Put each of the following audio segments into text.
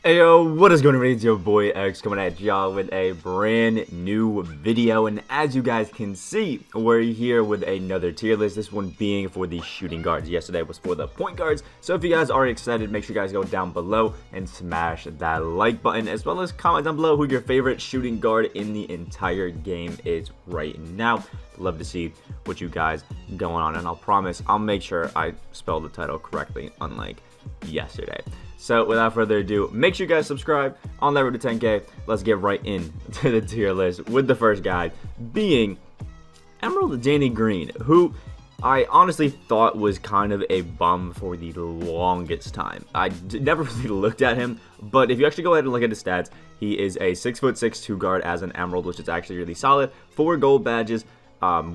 Ayo, what is going on? It's your boy X coming at y'all with a brand new video, and as you guys can see, we're here with another tier list, this one being for the shooting guards. Yesterday was for the point guards, so if you guys are excited, make sure you guys go down below and smash that like button, as well as comment down below who your favorite shooting guard in the entire game is right now. Love to see what you guys going on, and I'll promise I'll make sure I spell the title correctly, unlike yesterday. So without further ado, make sure you guys subscribe on that road to 10K. Let's get right into the tier list with the first guy being Emerald Danny Green, who I honestly thought was kind of a bum for the longest time. I never really looked at him, but if you actually go ahead and look at his stats, he is a 6'6" 2 guard as an Emerald, which is actually really solid. 4 gold badges,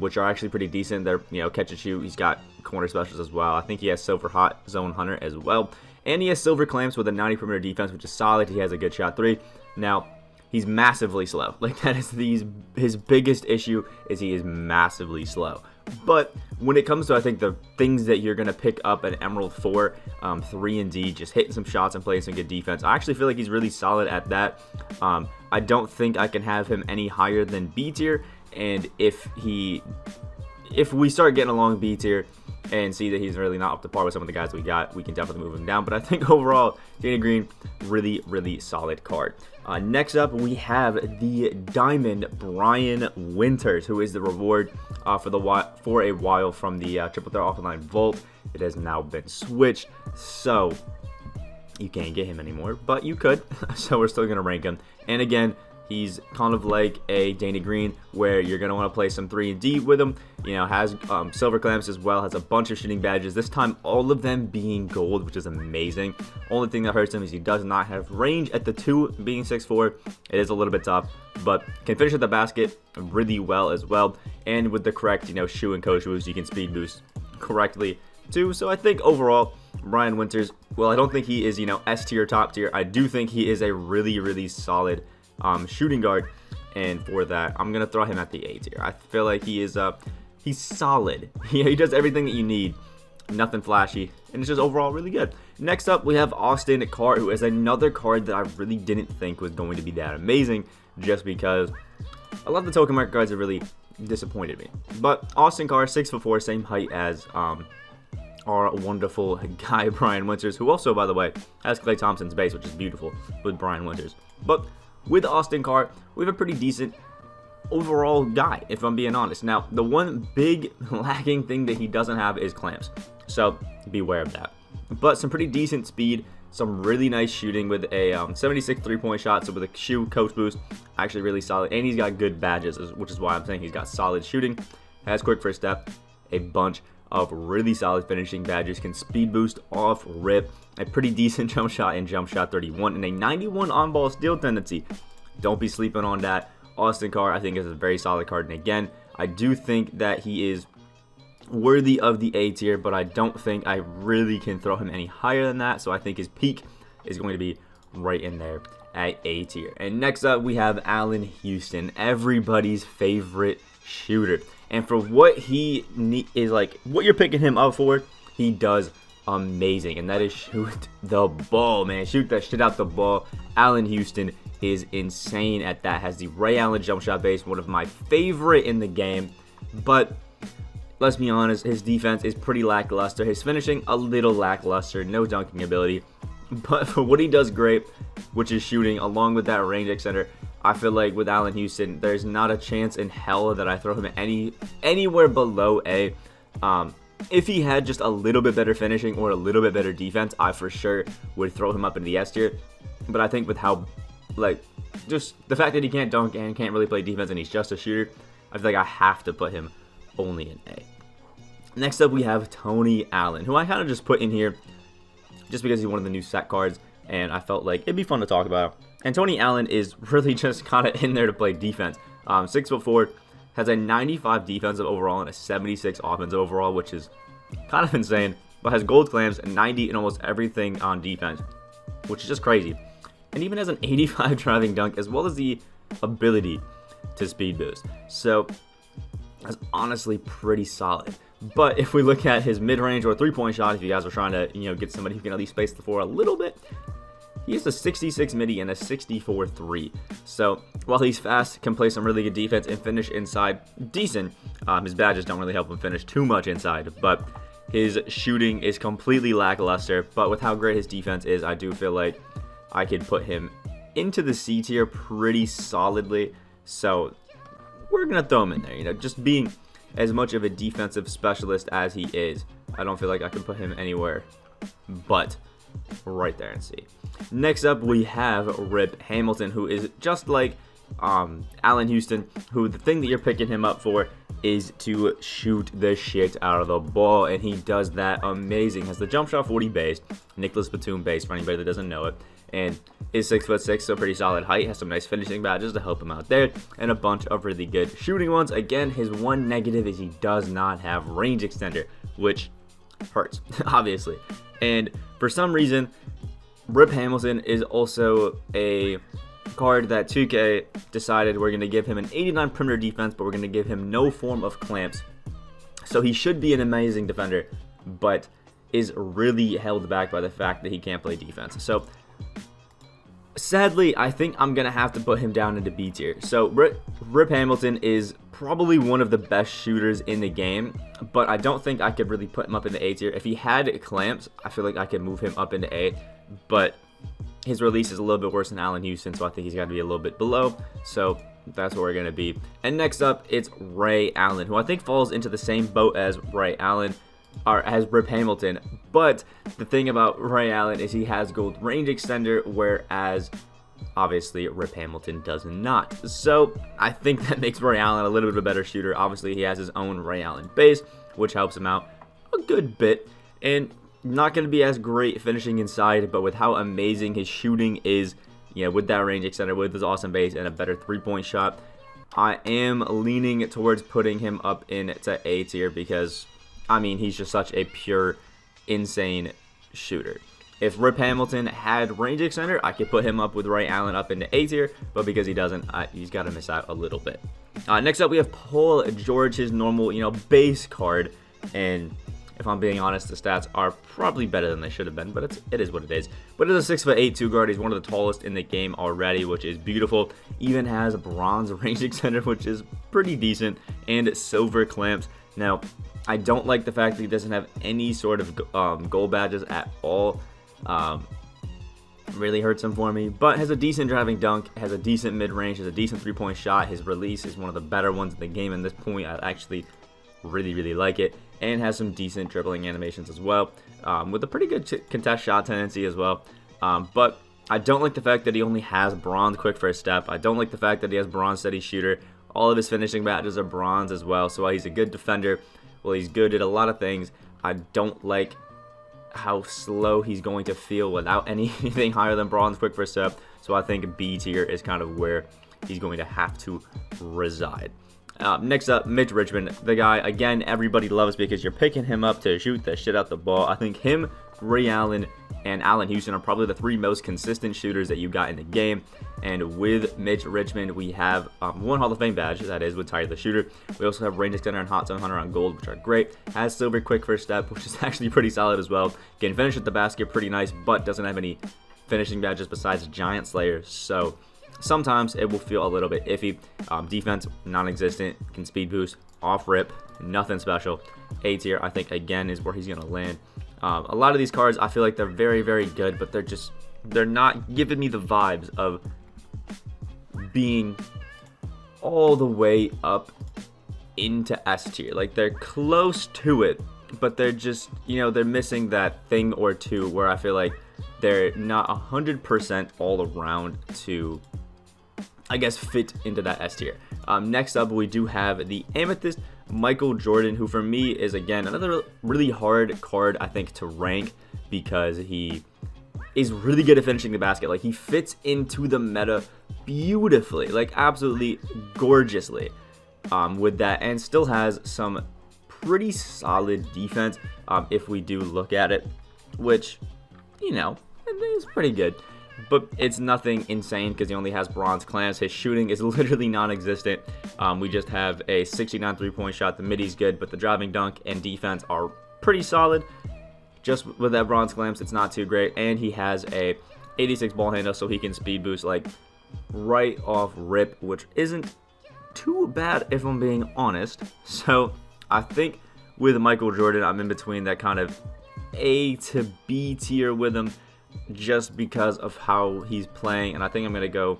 which are actually pretty decent. They're, catch and shoot. He's got corner specials as well. I think he has silver hot zone hunter as well. And he has silver clamps with a 90 perimeter defense, which is solid. He has a good shot 3. Now, he's massively slow. Like, that is his biggest issue, is he is massively slow. But when it comes to, I think, the things that you're going to pick up at Emerald 4, 3 and D, just hitting some shots and playing some good defense, I actually feel like he's really solid at that. I don't think I can have him any higher than B tier. And if we start getting along B tier and see that he's really not up to par with some of the guys we got, we can definitely move him down. But I think overall, Danny Green, really, really solid card. Next up, we have the Diamond Bryant Winters, who is the reward for a while from the triple threat offline vault. It has now been switched, so you can't get him anymore, but you could. So we're still going to rank him. And again, he's kind of like a Danny Green, where you're going to want to play some 3 and D with him. Has silver clamps as well, has a bunch of shooting badges, this time all of them being gold, which is amazing. Only thing that hurts him is he does not have range at the 2, being 6'4". It is a little bit tough, but can finish at the basket really well as well. And with the correct, shoe and coach moves, you can speed boost correctly too. So I think overall, Bryant Winters, well, I don't think he is, S tier, top tier. I do think he is a really, really solid shooting guard, and for that I'm gonna throw him at the A tier. I feel like he is he's solid. He does everything that you need, nothing flashy, and it's just overall really good. Next up, we have Austin Carr, who is another card that I really didn't think was going to be that amazing, just because a lot of the token market cards have really disappointed me. But Austin Carr, 6'4", same height as our wonderful guy Bryant Winters, who also, by the way, has Klay Thompson's base, which is beautiful with Bryant Winters. But with Austin Carr, we have a pretty decent overall guy, if I'm being honest. Now, the one big lacking thing that he doesn't have is clamps, so beware of that. But some pretty decent speed, some really nice shooting with a 76 3-point shot, so with a shoe, coach boost, actually really solid. And he's got good badges, which is why I'm saying he's got solid shooting. Has quick first step, a bunch of really solid finishing badges, can speed boost off rip, a pretty decent jump shot and jump shot 31, and a 91 on-ball steal tendency. Don't be sleeping on that. Austin Carr, I think, is a very solid card, and again, I do think that he is worthy of the A tier, but I don't think I really can throw him any higher than that, so I think his peak is going to be right in there at A tier. And next up, we have Allen Houston, everybody's favorite shooter. And for what he is, like, what you're picking him up for, he does amazing. And that is shoot the ball, man. Shoot that shit out the ball. Allen Houston is insane at that. Has the Ray Allen jump shot base, one of my favorite in the game. But let's be honest, his defense is pretty lackluster. His finishing, a little lackluster. No dunking ability. But for what he does great, which is shooting, along with that range extender, I feel like with Allen Houston, there's not a chance in hell that I throw him anywhere below A. If he had just a little bit better finishing or a little bit better defense, I for sure would throw him up in the S tier. But I think with how, just the fact that he can't dunk and can't really play defense and he's just a shooter, I feel like I have to put him only in A. Next up, we have Tony Allen, who I kind of just put in here just because he's one of the new set cards, and I felt like it'd be fun to talk about. And Tony Allen is really just kind of in there to play defense. 6'4", has a 95 defensive overall and a 76 offensive overall, which is kind of insane, but has gold clamps and 90 in almost everything on defense, which is just crazy. And even has an 85 driving dunk, as well as the ability to speed boost. So that's honestly pretty solid. But if we look at his mid-range or 3-point shot, if you guys are trying to, get somebody who can at least space the floor a little bit, he has a 66 midi and a 64 3. So while he's fast, can play some really good defense and finish inside decent. His badges don't really help him finish too much inside, but his shooting is completely lackluster. But with how great his defense is, I do feel like I could put him into the C tier pretty solidly. So we're going to throw him in there. You know, just being as much of a defensive specialist as he is, I don't feel like I can put him anywhere but right there in C. Next up, we have Rip Hamilton, who is just like Allen Houston, who the thing that you're picking him up for is to shoot the shit out of the ball, and he does that amazing. Has the jump shot 40 based, Nicholas Batum based for anybody that doesn't know it, and is 6'6", so pretty solid height. Has some nice finishing badges to help him out there, and a bunch of really good shooting ones. Again, his one negative is he does not have range extender, which hurts, obviously. And for some reason, Rip Hamilton is also a card that 2K decided we're going to give him an 89 perimeter defense, but we're going to give him no form of clamps. So he should be an amazing defender, but is really held back by the fact that he can't play defense. So sadly, I think I'm going to have to put him down into B tier. So Rip Hamilton is probably one of the best shooters in the game, but I don't think I could really put him up in the A tier. If he had clamps, I feel like I could move him up into A, but his release is a little bit worse than Allen Houston, so I think he's got to be a little bit below. So that's where we're going to be. And next up, it's Ray Allen, who I think falls into the same boat as Ray Allen, or as Rip Hamilton. But the thing about Ray Allen is he has gold range extender, whereas obviously Rip Hamilton does not. So I think that makes Ray Allen a little bit of a better shooter. Obviously, he has his own Ray Allen base, which helps him out a good bit. And not going to be as great finishing inside, but with how amazing his shooting is, you know, with that range extender, with his awesome base, and a better three-point shot, I am leaning towards putting him up into A tier because, I mean, he's just such a pure, insane shooter. If Rip Hamilton had range extender, I could put him up with Ray Allen up into A tier, but because he doesn't, he's got to miss out a little bit. Next up, we have Paul George, his normal, you know, base card, and if I'm being honest, the stats are probably better than they should have been, but it is what it is. But it is a 6'8" 2 guard. He's one of the tallest in the game already, which is beautiful. Even has bronze range extender, which is pretty decent, and silver clamps. Now, I don't like the fact that he doesn't have any sort of gold badges at all. Really hurts him for me, but has a decent driving dunk, has a decent mid-range, has a decent three-point shot. His release is one of the better ones in the game at this point. I actually really like it, and has some decent dribbling animations as well, with a pretty good contest shot tendency as well. But I don't like the fact that he only has bronze quick first step. I don't like the fact that he has bronze steady shooter. All of his finishing badges are bronze as well, so while he's a good defender, well, he's good at a lot of things, I don't like how slow he's going to feel without anything higher than bronze quick first step. So I think B tier is kind of where he's going to have to reside. Next up, Mitch Richmond, the guy, again, everybody loves because you're picking him up to shoot the shit out the ball. I think him, Ray Allen, and Allen Houston are probably the three most consistent shooters that you got in the game. And with Mitch Richmond, we have one Hall of Fame badge, that is with Tyler the Shooter. We also have range extender and hot zone hunter on gold, which are great. Has silver quick first step, which is actually pretty solid as well. Can finish at the basket pretty nice, but doesn't have any finishing badges besides Giant Slayer. So sometimes it will feel a little bit iffy. Defense, non-existent. Can speed boost, off rip, nothing special. A tier, I think, again, is where he's going to land. A lot of these cards, I feel like they're very good, but they're not giving me the vibes of being all the way up into S tier. Like, they're close to it, but they're just, you know, they're missing that thing or two where I feel like they're not 100% all around to, I guess, fit into that S tier. Next up, we do have the Amethyst Michael Jordan, who for me is, again, another really hard card, I think, to rank because he is really good at finishing the basket. Like, he fits into the meta beautifully, like absolutely gorgeously with that, and still has some pretty solid defense if we do look at it, which, you know, is pretty good. But it's nothing insane because he only has bronze clamps. His shooting is literally non-existent. We just have a 69 three-point shot. The midi's good, but the driving dunk and defense are pretty solid. Just with that bronze clamps, it's not too great. And he has a 86 ball handle, so he can speed boost like right off rip, which isn't too bad if I'm being honest. So I think with Michael Jordan, I'm in between that kind of A to B tier with him just because of how he's playing, and I think I'm gonna go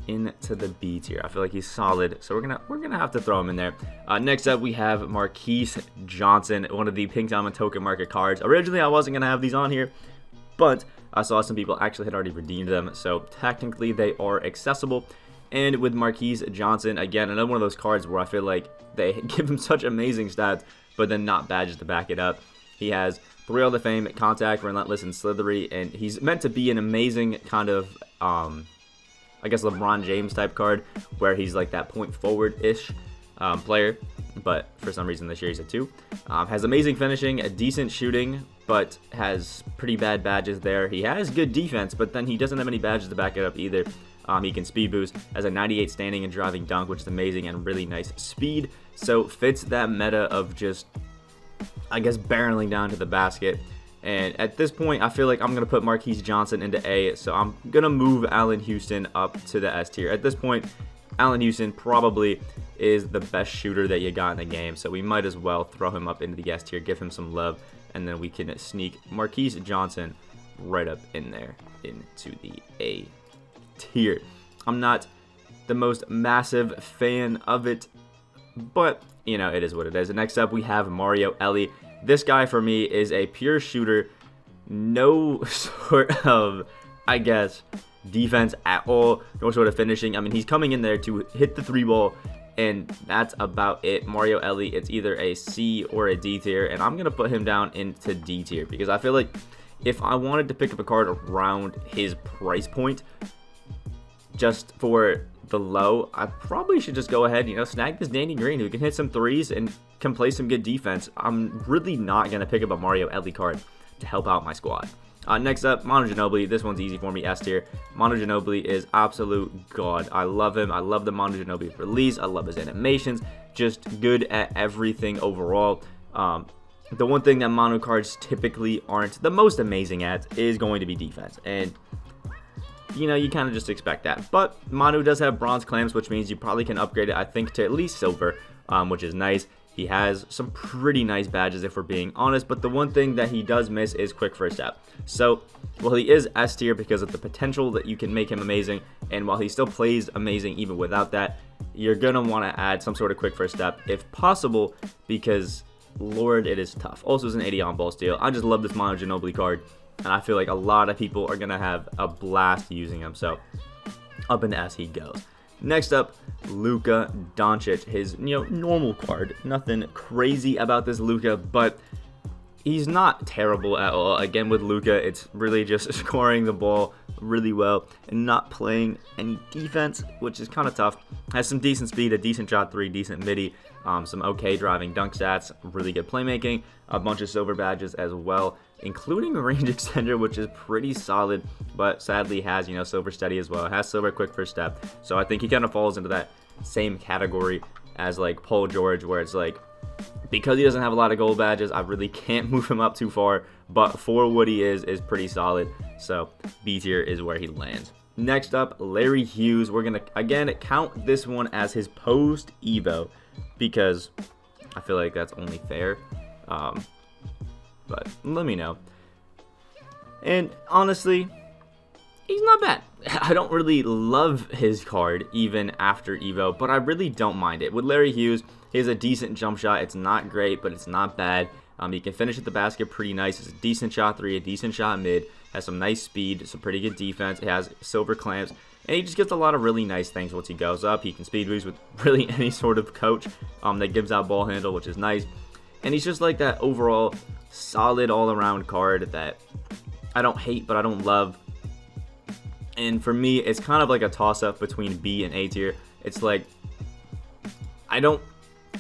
into the B tier. I feel like he's solid, so we're gonna have to throw him in there. Next up, we have Marquis Johnson, one of the Pink Diamond Token Market cards. Originally, I wasn't gonna have these on here, but I saw some people actually had already redeemed them, so technically they are accessible. And with Marquis Johnson, again, another one of those cards where I feel like they give him such amazing stats, but then not badges to back it up. He has 3 Hall of Fame, Contact, Relentless, and Slithery, and he's meant to be an amazing kind of I guess LeBron James type card, where he's like that point forward-ish player, but for some reason this year he's a 2. Has amazing finishing, a decent shooting, but has pretty bad badges there. He has good defense, but then he doesn't have any badges to back it up either. He can speed boost, has a 98 standing and driving dunk, which is amazing, and really nice speed, so fits that meta of just, I guess, barreling down to the basket. And at this point, I feel like I'm going to put Marquis Johnson into A, so I'm going to move Allen Houston up to the S tier. At this point, Allen Houston probably is the best shooter that you got in the game, so we might as well throw him up into the S tier, give him some love, and then we can sneak Marquis Johnson right up in there into the A tier. I'm not the most massive fan of it, but, you know, it is what it is. And next up, we have Mario Ellie. This guy, for me, is a pure shooter. No sort of, I guess, defense at all. No sort of finishing. I mean, he's coming in there to hit the 3-ball, and that's about it. Mario Ellie, it's either a C or a D tier, and I'm going to put him down into D tier because I feel like if I wanted to pick up a card around his price point just for the low, I probably should just go ahead, you know, snag this Danny Green who can hit some threes and can play some good defense. I'm really not going to pick up a Mario Ellie card to help out my squad. Next up, Manu Ginobili. This one's easy for me, S tier. Manu Ginobili is absolute god. I love him. I love the Manu Ginobili release. I love his animations. Just good at everything overall. The one thing that Manu cards typically aren't the most amazing at is going to be defense. And you know, you kind of just expect that. But Manu does have bronze clams, which means you probably can upgrade it, I think, to at least silver, which is nice. He has some pretty nice badges, if we're being honest, but the one thing that he does miss is quick first step. So, while he is S tier because of the potential that you can make him amazing, and while he still plays amazing even without that, you're going to want to add some sort of quick first step, if possible, because, Lord, it is tough. Also, it's an 80 on ball steal. I just love this Manu Ginobili card, and I feel like a lot of people are going to have a blast using him, so up in the S he goes. Next up, Luca Doncic, his, normal card. Nothing crazy about this Luca, but he's not terrible at all. Again, with Luca, it's really just scoring the ball really well and not playing any defense, which is kind of tough. Has some decent speed, a decent shot 3, decent midi, some okay driving dunk stats, really good playmaking, a bunch of silver badges as well, including a range extender, which is pretty solid, but sadly has, silver steady as well. It has silver quick first step. So I think he kind of falls into that same category as like Paul George, where it's like, because he doesn't have a lot of gold badges, I really can't move him up too far, but for what he is pretty solid. So B tier is where he lands. Next up, Larry Hughes. We're going to, again, count this one as his post-Evo because I feel like that's only fair. But let me know. And honestly, he's not bad. I don't really love his card even after Evo, but I really don't mind it. With Larry Hughes, he has a decent jump shot. It's not great, but it's not bad. He can finish at the basket pretty nice. It's a decent shot 3, a decent shot mid. Has some nice speed, some pretty good defense. It has silver clamps, and he just gets a lot of really nice things once he goes up. He can speed boost with really any sort of coach that gives out ball handle, which is nice. And he's just like that overall solid all-around card that I don't hate, but I don't love. And for me, it's kind of like a toss-up between B and A tier. It's like, I don't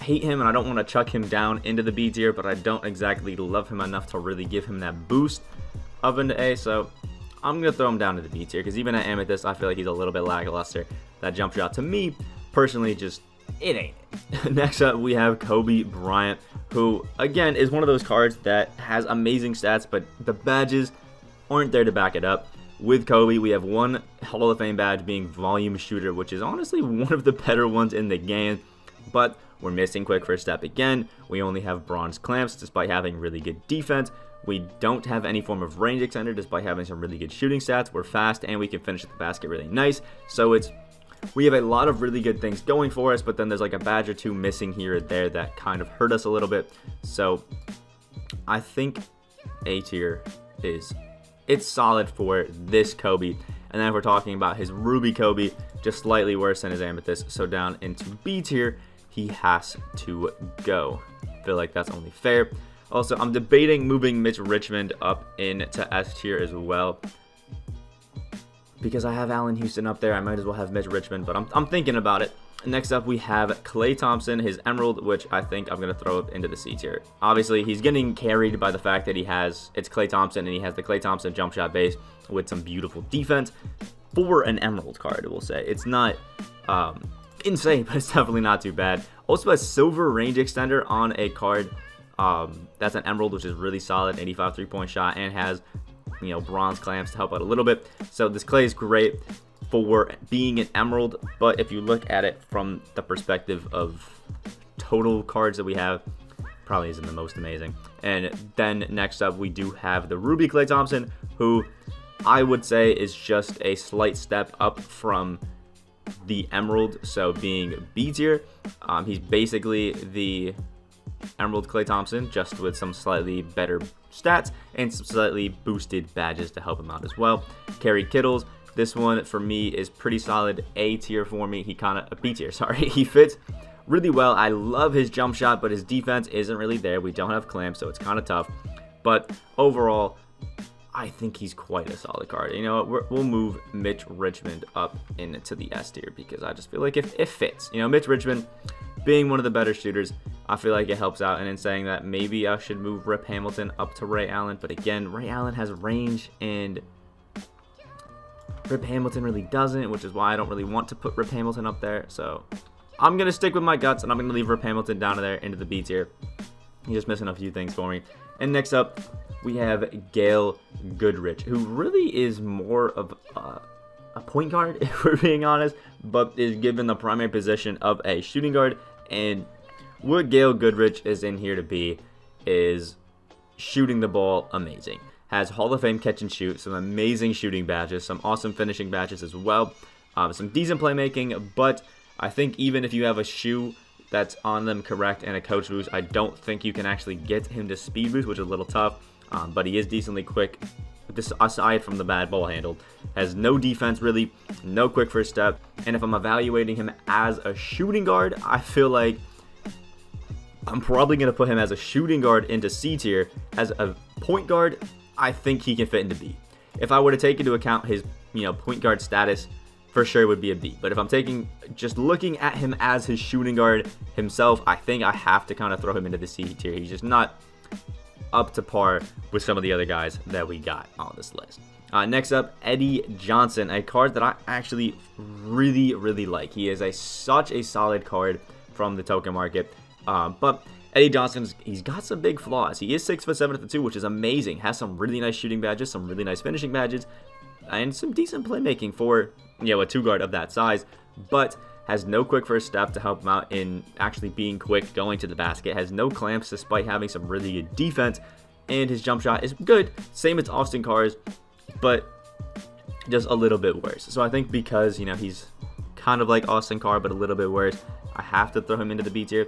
hate him, and I don't want to chuck him down into the B tier, but I don't exactly love him enough to really give him that boost up into A, so I'm going to throw him down to the B tier, because even at Amethyst, I feel like he's a little bit lackluster. That jump shot, to me, personally, just, it ain't it. Next up, we have Kobe Bryant, who, again, is one of those cards that has amazing stats, but the badges aren't there to back it up. with Kobe, we have one Hall of Fame badge being volume shooter, which is honestly one of the better ones in the game, but we're missing quick first step again. We only have bronze clamps despite having really good defense. We don't have any form of range extender despite having some really good shooting stats. We're fast and we can finish at the basket really nice. So we have a lot of really good things going for us, but then there's like a badge or two missing here or there that kind of hurt us a little bit. So I think A tier it's solid for this Kobe. And then if we're talking about his Ruby Kobe, just slightly worse than his Amethyst. So down into B tier, he has to go. I feel like that's only fair. Also, I'm debating moving Mitch Richmond up into S tier as well, because I have Allen Houston up there. I might as well have Mitch Richmond, but I'm thinking about it. Next up, we have Klay Thompson, his Emerald, which I think I'm going to throw up into the C tier. Obviously, he's getting carried by the fact that it's Klay Thompson, and he has the Klay Thompson jump shot base with some beautiful defense for an Emerald card, we'll say. It's not insane, but it's definitely not too bad. Also, a silver range extender on a card that's an Emerald, which is really solid, 85 3-point shot, and has, bronze clamps to help out a little bit. So this Klay is great for being an Emerald, but if you look at it from the perspective of total cards that we have, probably isn't the most amazing. And then next up, we do have the Ruby Klay Thompson, who I would say is just a slight step up from the Emerald, so being B tier. He's basically the Emerald Klay Thompson, just with some slightly better stats and some slightly boosted badges to help him out as well. Carrie Kittles, this one for me is pretty solid A tier for me. B tier, sorry. He fits really well. I love his jump shot, but his defense isn't really there. We don't have clamps, so it's kind of tough. But overall, I think he's quite a solid card. You know what? We'll move Mitch Richmond up into the S tier because I just feel like it fits. Mitch Richmond being one of the better shooters, I feel like it helps out. And in saying that, maybe I should move Rip Hamilton up to Ray Allen. But again, Ray Allen has range and Rip Hamilton really doesn't, which is why I don't really want to put Rip Hamilton up there. So I'm going to stick with my guts, and I'm going to leave Rip Hamilton down there into the B tier. He's just missing a few things for me. And next up, we have Gail Goodrich, who really is more of a point guard, if we're being honest, but is given the primary position of a shooting guard. And what Gail Goodrich is in here to be is shooting the ball amazing. Has Hall of Fame catch and shoot, some amazing shooting badges, some awesome finishing badges as well, some decent playmaking, but I think even if you have a shoe that's on them correct and a coach boost, I don't think you can actually get him to speed boost, which is a little tough, but he is decently quick, aside from the bad ball handle. Has no defense really, no quick first step, and if I'm evaluating him as a shooting guard, I feel like I'm probably going to put him as a shooting guard into C tier. As a point guard, I think he can fit into B. If I were to take into account his, point guard status, for sure it would be a B. But if I'm just looking at him as his shooting guard himself, I think I have to kind of throw him into the C tier. He's just not up to par with some of the other guys that we got on this list. Next up, Eddie Johnson, a card that I actually really, really like. He is such a solid card from the token market, but Eddie Johnson, he's got some big flaws. He is 6'7" at the 2, which is amazing. Has some really nice shooting badges, some really nice finishing badges, and some decent playmaking for, a 2 guard of that size, but has no quick first step to help him out in actually being quick, going to the basket. Has no clamps despite having some really good defense, and his jump shot is good. Same as Austin Carr's, but just a little bit worse. So I think because, he's kind of like Austin Carr, but a little bit worse, I have to throw him into the B tier.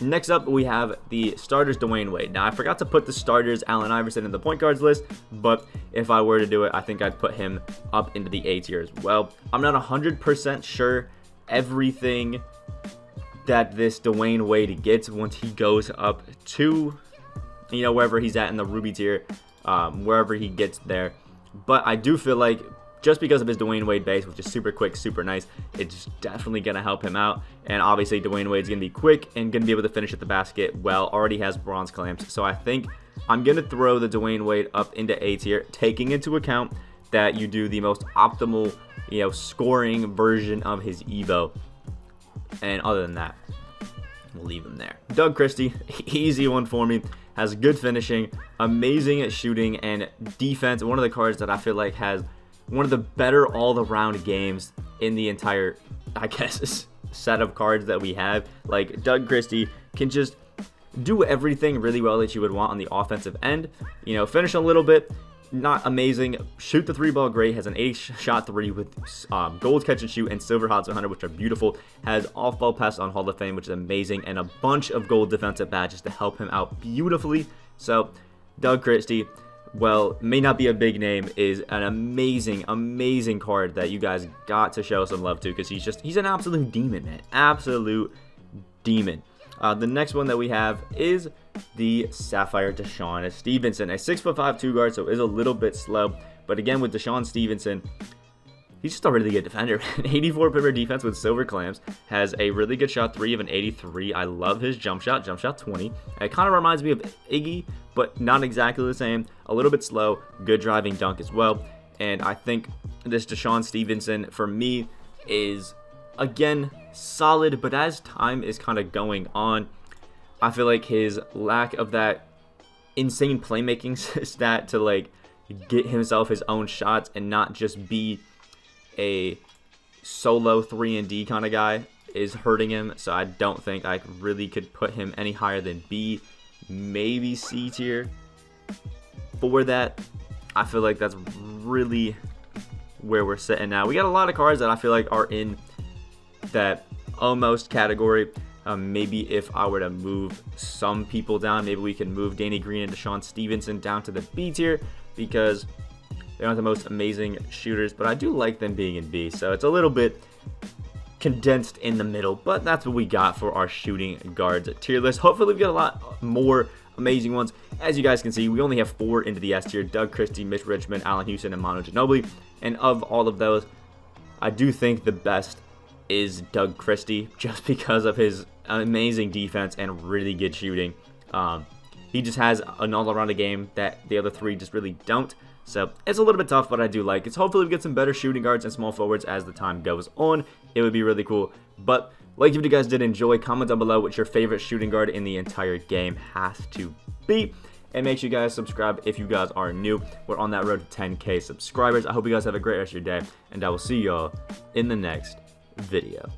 Next up, we have the starters, Dwyane Wade. Now, I forgot to put the starters, Allen Iverson, in the point guards list, but if I were to do it, I think I'd put him up into the A tier as well. I'm not 100% sure everything that this Dwyane Wade gets once he goes up to, wherever he's at in the Ruby tier, wherever he gets there. But I do feel like just because of his Dwyane Wade base, which is super quick, super nice, it's definitely going to help him out. And obviously, Dwyane Wade's going to be quick and going to be able to finish at the basket well, already has bronze clamps. So I think I'm going to throw the Dwyane Wade up into A tier, taking into account that you do the most optimal, scoring version of his Evo. And other than that, we'll leave him there. Doug Christie, easy one for me. has good finishing, amazing shooting, and defense. One of the cards that I feel like has one of the better all-around games in the entire, I guess, set of cards that we have. Like, Doug Christie can just do everything really well that you would want on the offensive end. You know, finish a little bit, not amazing. Shoot the 3-ball great, has an 80-shot 3 with gold catch and shoot and silver hots 100, which are beautiful. Has off-ball pass on Hall of Fame, which is amazing, and a bunch of gold defensive badges to help him out beautifully. So, Doug Christie, well, may not be a big name, is an amazing, amazing card that you guys got to show some love to, because he's an absolute demon, man. Absolute demon. The next one that we have is the Sapphire Deshaun Stevenson, a 6'5" 2 guard, so is a little bit slow. But again, with Deshaun Stevenson, he's just a really good defender. 84 perimeter defense with silver clams, has a really good shot 3 of an 83. I love his jump shot 20. It kind of reminds me of Iggy, but not exactly the same. A little bit slow, good driving dunk as well. And I think this Deshaun Stevenson, for me, is, again, solid, but as time is kind of going on, I feel like his lack of that insane playmaking stat to like get himself his own shots and not just be a solo 3-and-D kind of guy is hurting him. So I don't think I really could put him any higher than B, maybe C tier. For that, I feel like that's really where we're sitting now. We got a lot of cards that I feel like are in that almost category. Maybe if I were to move some people down, maybe we can move Danny Green and Deshaun Stevenson down to the B tier, because they're not the most amazing shooters, but I do like them being in B. So it's a little bit condensed in the middle, but that's what we got for our shooting guards tier list. Hopefully we get a lot more amazing ones. As you guys can see, we only have 4 into the S tier: Doug Christie, Mitch Richmond, Allen Houston, and Manu Ginobili. And of all of those, I do think the best is Doug Christie, just because of his amazing defense and really good shooting. He just has an all-around game that the other 3 just really don't. So it's a little bit tough, but I do like it. So hopefully we get some better shooting guards and small forwards as the time goes on. It would be really cool. But like, if you guys did enjoy, comment down below what your favorite shooting guard in the entire game has to be. And make sure you guys subscribe if you guys are new. We're on that road to 10K subscribers. I hope you guys have a great rest of your day, and I will see y'all in the next video.